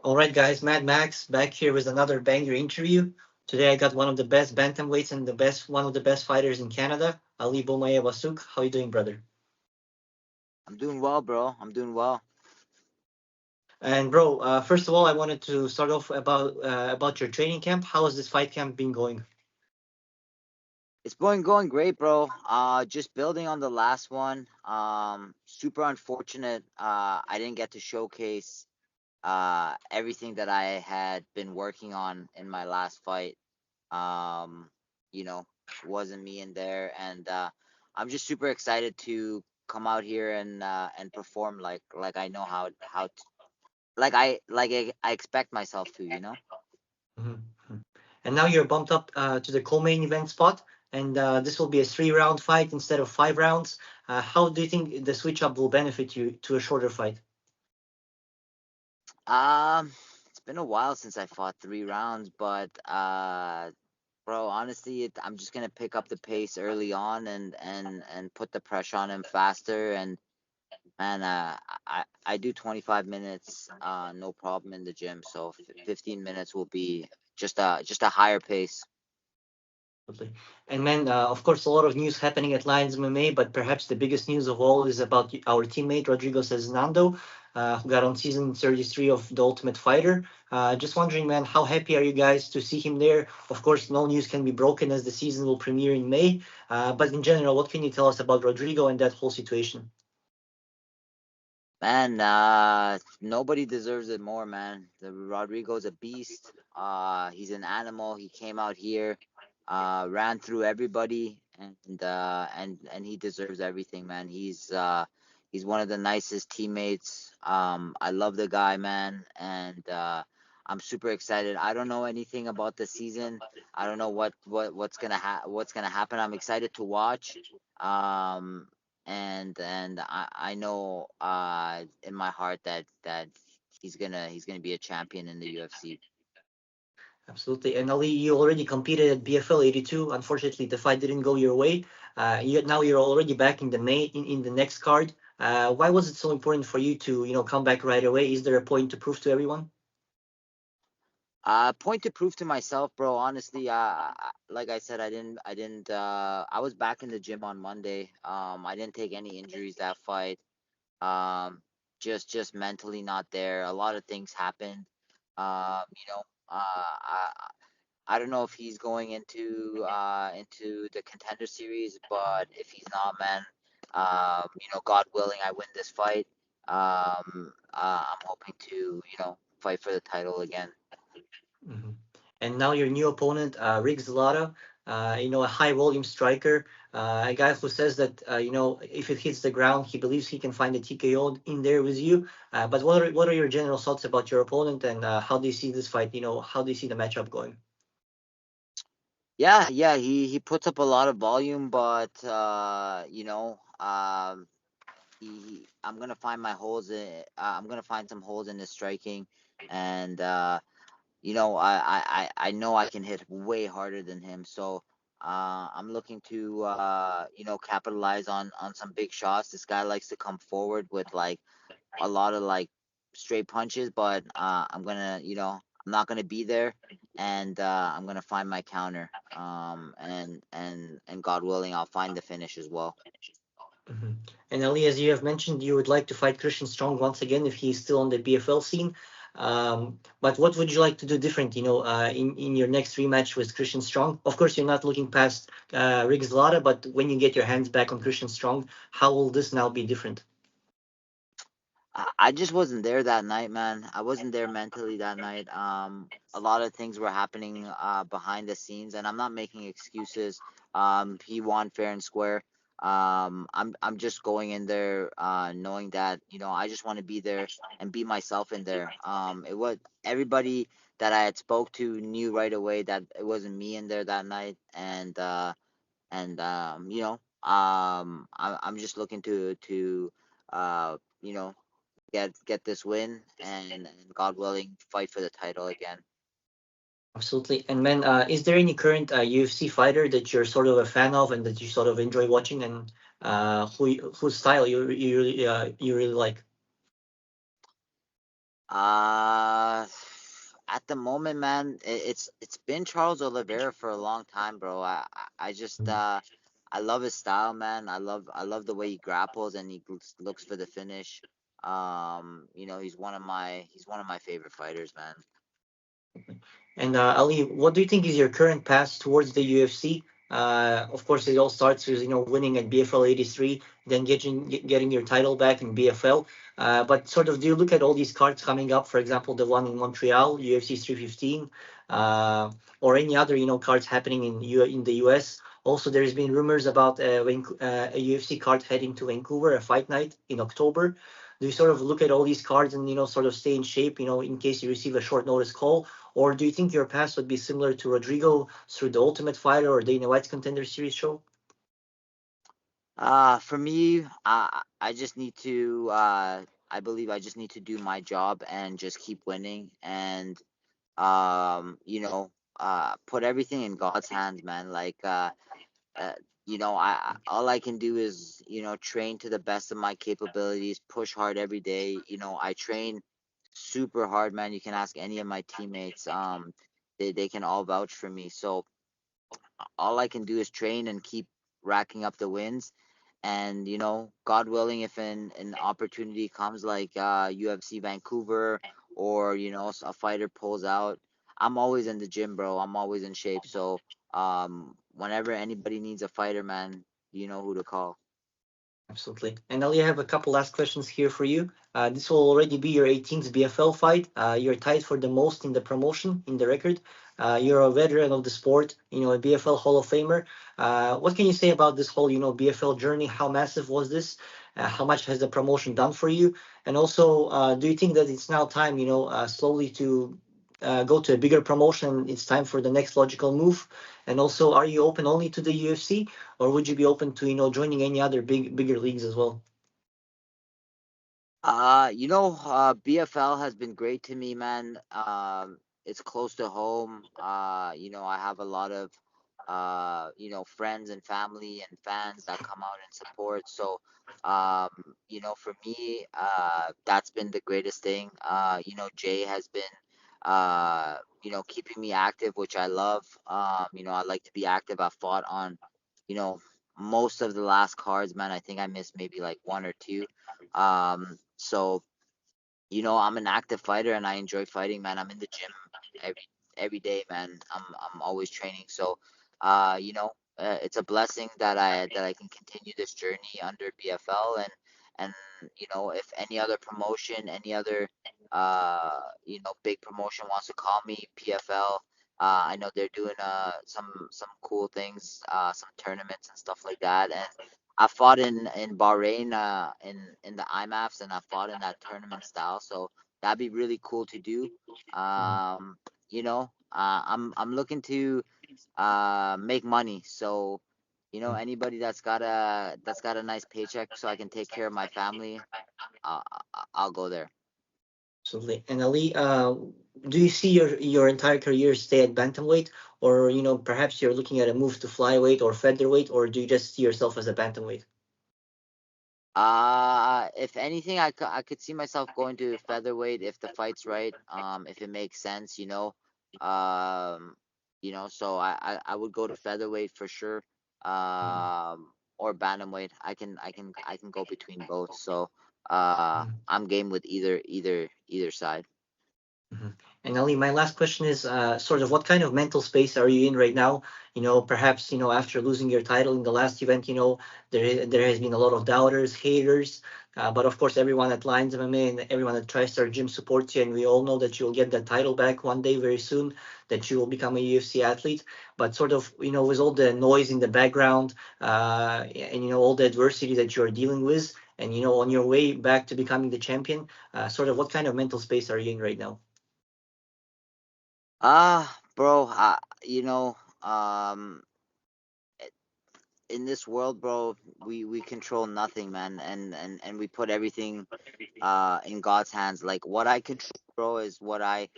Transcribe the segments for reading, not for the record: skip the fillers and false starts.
All right, guys, Mad Max back here with another banger interview. Today I got one of the best bantamweights and one of the best fighters in Canada, Ali Bomaye Wasuk. How you doing, brother? I'm doing well, bro. I'm doing well. And bro, first of all, I wanted to start off about your training camp. How has this fight camp been going? It's going great, bro. Just building on the last one. Super unfortunate. I didn't get to showcase everything that I had been working on in my last fight. Um, you know, wasn't me in there, and I'm just super excited to come out here and perform like I know how I expect myself to. Mhm, mhm. And now you're bumped up to the co-main event spot, and this will be a three-round fight instead of 5 rounds. How do you think the switch up will benefit you to a shorter fight? Um, it's been a while since I fought 3 rounds, but bro, honestly, I'm just gonna pick up the pace early on and put the pressure on him faster. And man, I do 25 minutes, no problem in the gym. So 15 minutes will be just a higher pace. Absolutely. And man, of course, a lot of news happening at Lions MMA, but perhaps the biggest news of all is about our teammate Rodrigo Cezinando, who got on season 33 of The Ultimate Fighter. Just wondering, man, how happy are you guys to see him there? Of course, no news can be broken as the season will premiere in May. But in general, what can you tell us about Rodrigo and that whole situation? Man, nobody deserves it more, man. The Rodrigo's a beast. He's an animal. He came out here, ran through everybody, and he deserves everything, man. He's one of the nicest teammates. I love the guy, man, and I'm super excited. I don't know anything about the season. I don't know what's gonna happen. I'm excited to watch. Um, and I know in my heart that he's gonna be a champion in the UFC. Absolutely. And Ali, you already competed at BFL 82. Unfortunately, the fight didn't go your way. Now you're already back in in the next card. Why was it so important for you to come back right away? Is there a point to prove to everyone? Point to prove to myself, bro. Honestly, like I said, I didn't. I was back in the gym on Monday. I didn't take any injuries that fight. Um, just mentally not there. A lot of things happened. Um, you know, I don't know if he's going into the contender series, but if he's not, man, God willing, I win this fight. I'm hoping to fight for the title again. Mhm. And now your new opponent, Rick Zelada, a high volume striker, a guy who says that if it hits the ground, he believes he can find a TKO in there with you. But what are your general thoughts about your opponent and how do you see this fight? How do you see the matchup going? Yeah, he puts up a lot of volume, but I'm gonna find my holes I'm gonna find some holes in his striking, and I know I can hit way harder than him. So I'm looking to capitalize on some big shots. This guy likes to come forward with like a lot of like straight punches, but I'm not gonna be there, and I'm gonna find my counter. And God willing, I'll find the finish as well. Mhm. And Ali, as you have mentioned, you would like to fight Christian Strong once again if he's still on the BFL scene. But what would you like to do different, in your next rematch with Christian Strong? Of course, you're not looking past Rick Zelada, but when you get your hands back on Christian Strong, how will this now be different? I just wasn't there that night, man. I wasn't there mentally that night. A lot of things were happening behind the scenes, and I'm not making excuses. He won fair and square. I'm just going in there, knowing that I just want to be there and be myself in there. It was everybody that I had spoke to knew right away that it wasn't me in there that night, I'm just looking to uh, you know get this win and God willing fight for the title again. Absolutely. And man, is there any current UFC fighter that you're sort of a fan of and that you sort of enjoy watching and whose style you really like? Uh, at the moment, man, it's been Charles Oliveira for a long time, bro. I just I love his style, man. I love the way he grapples and he looks for the finish. He's one of my favorite fighters, man. And Ali, what do you think is your current path towards the UFC? Of course, it all starts with winning at BFL 83, then getting your title back in BFL. But sort of, do you look at all these cards coming up? For example, the one in Montreal, UFC 315, or any other cards happening in the US. Also, there has been rumors about a UFC card heading to Vancouver, a fight night in October. Do you sort of look at all these cards and sort of stay in shape, in case you receive a short notice call? Or do you think your past would be similar to Rodrigo through the Ultimate Fighter or Dana White's Contender Series show? For me, I just need to I believe I just need to do my job and just keep winning and put everything in God's hands, man. Uh, all I can do is train to the best of my capabilities, push hard every day. I train super hard, man. You can ask any of my teammates. They can all vouch for me. So all I can do is train and keep racking up the wins. And God willing, if an opportunity comes like UFC Vancouver or a fighter pulls out, I'm always in the gym, bro. I'm always in shape. So whenever anybody needs a fighter, man, you know who to call. Absolutely. And Ali, I have a couple last questions here for you. This will already be your 18th BFL fight. You're tied for the most in the promotion, in the record. You're a veteran of the sport, a BFL Hall of Famer. What can you say about this whole, BFL journey? How massive was this? How much has the promotion done for you? And also, do you think that it's now time, slowly to go to a bigger promotion? It's time for the next logical move. And also, are you open only to the UFC? Or would you be open to joining any other bigger leagues as well? BFL has been great to me, man. It's close to home. I have a lot of, friends and family and fans that come out and support. So, um, for me, that's been the greatest thing. Jay has been, keeping me active, which I love. I like to be active. I fought on, you know, most of the last cards, man. I think I missed maybe like one or two. So I'm an active fighter and I enjoy fighting, man. I'm in the gym every day, man. I'm always training. So, it's a blessing that I can continue this journey under BFL and if any other promotion, any other big promotion wants to call me, PFL. I know they're doing some cool things, some tournaments and stuff like that, and I fought in Bahrain in the IMAFs and I fought in that tournament style. So that'd be really cool to do. Mhm. I'm looking to make money. So anybody that's got a nice paycheck so I can take care of my family, I'll go there. Absolutely. And Ali, do you see your entire career stay at bantamweight, or perhaps you're looking at a move to flyweight or featherweight, or do you just see yourself as a bantamweight? If anything, I could see myself going to featherweight if the fight's right. If it makes sense, Um, so I would go to featherweight for sure. Or bantamweight. I can go between both. So Mhm. I'm game with either side. Mhm. And Ali, my last question is sort of what kind of mental space are you in right now? Perhaps, after losing your title in the last event, there has been a lot of doubters, haters, but of course, everyone at Lions MMA and everyone at TriStar Gym supports you, and we all know that you'll get that title back one day very soon, that you will become a UFC athlete. But sort of, with all the noise in the background, and all the adversity that you're dealing with, and on your way back to becoming the champion, sort of what kind of mental space are you in right now? Bro, in this world, bro, we control nothing, man, and we put everything in God's hands. Like what I control, bro, is what I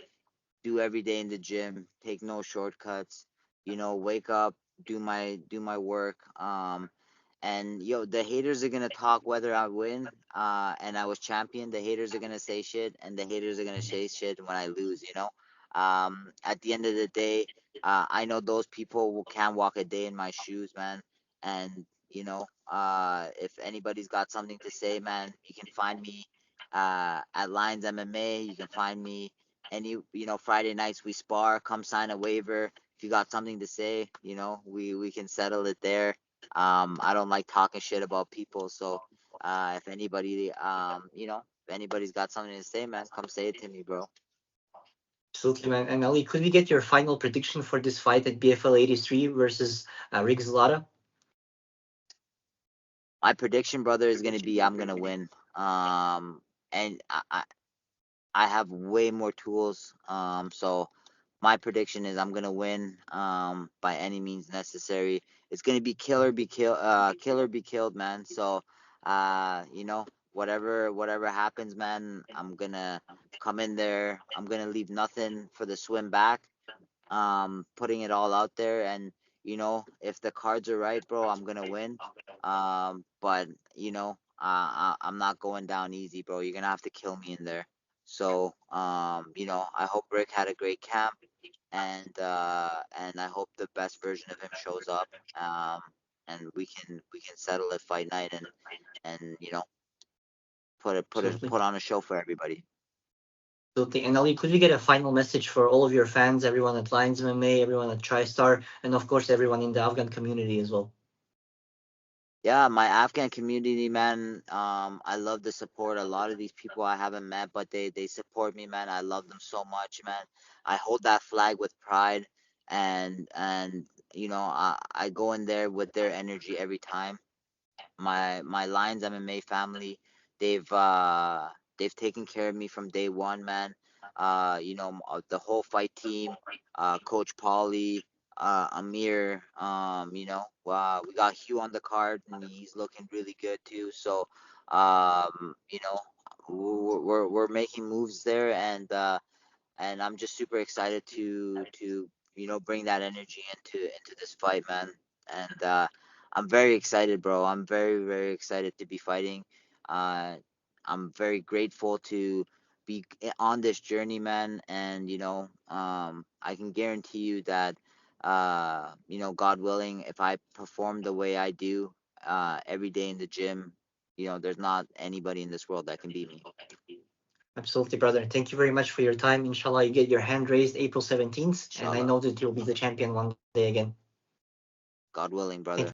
do every day in the gym. Take no shortcuts. Wake up, do my work. And yo, the haters are gonna talk whether I win, and I was champion. The haters are gonna say shit, and the haters are gonna say shit when I lose. At the end of the day, I know those people can't walk a day in my shoes, man. And if anybody's got something to say, man, you can find me at Lions MMA. You can find me Friday nights we spar. Come sign a waiver. If you got something to say, we can settle it there. I don't like talking shit about people, so if anybody, if anybody's got something to say, man, come say it to me, bro. Absolutely, man. And Ali, could we get your final prediction for this fight at BFL 83 versus Rick Zelada? My prediction, brother, is gonna be I'm gonna win. And I have way more tools. So my prediction is I'm gonna win. By any means necessary. It's gonna be killer be killed, man. So, whatever happens, man, I'm gonna come in there. I'm gonna leave nothing for the swim back. Putting it all out there, and if the cards are right, bro, I'm gonna win. But I'm not going down easy, bro. You're gonna have to kill me in there. So, I hope Rick had a great camp, and I hope the best version of him shows up. And we can settle it fight night, and Absolutely. put on a show for everybody. Absolutely. And Ali, could we get a final message for all of your fans, everyone at Lions MMA, everyone at TriStar, and of course everyone in the Afghan community as well? Yeah, my Afghan community, man. I love the support. A lot of these people I haven't met, but they support me, man. I love them so much, man. I hold that flag with pride, and I go in there with their energy every time. My Lions MMA family, they've uh they've taken care of me from day one, man. The whole fight team, Coach Paulie, Amir, we got Hugh on the card, and he's looking really good too. So, we're making moves there, and I'm just super excited to bring that energy into this fight, man. And I'm very excited, bro. I'm very very excited to be fighting. Uh, I'm very grateful to be on this journey, man. And I can guarantee you that God willing, if I perform the way I do every day in the gym, there's not anybody in this world that can beat me. Absolutely, brother. Thank you very much for your time. Inshallah, you get your hand raised April 17th, and I Inshallah, know that you'll be the champion one day again. God willing, Thank brother. you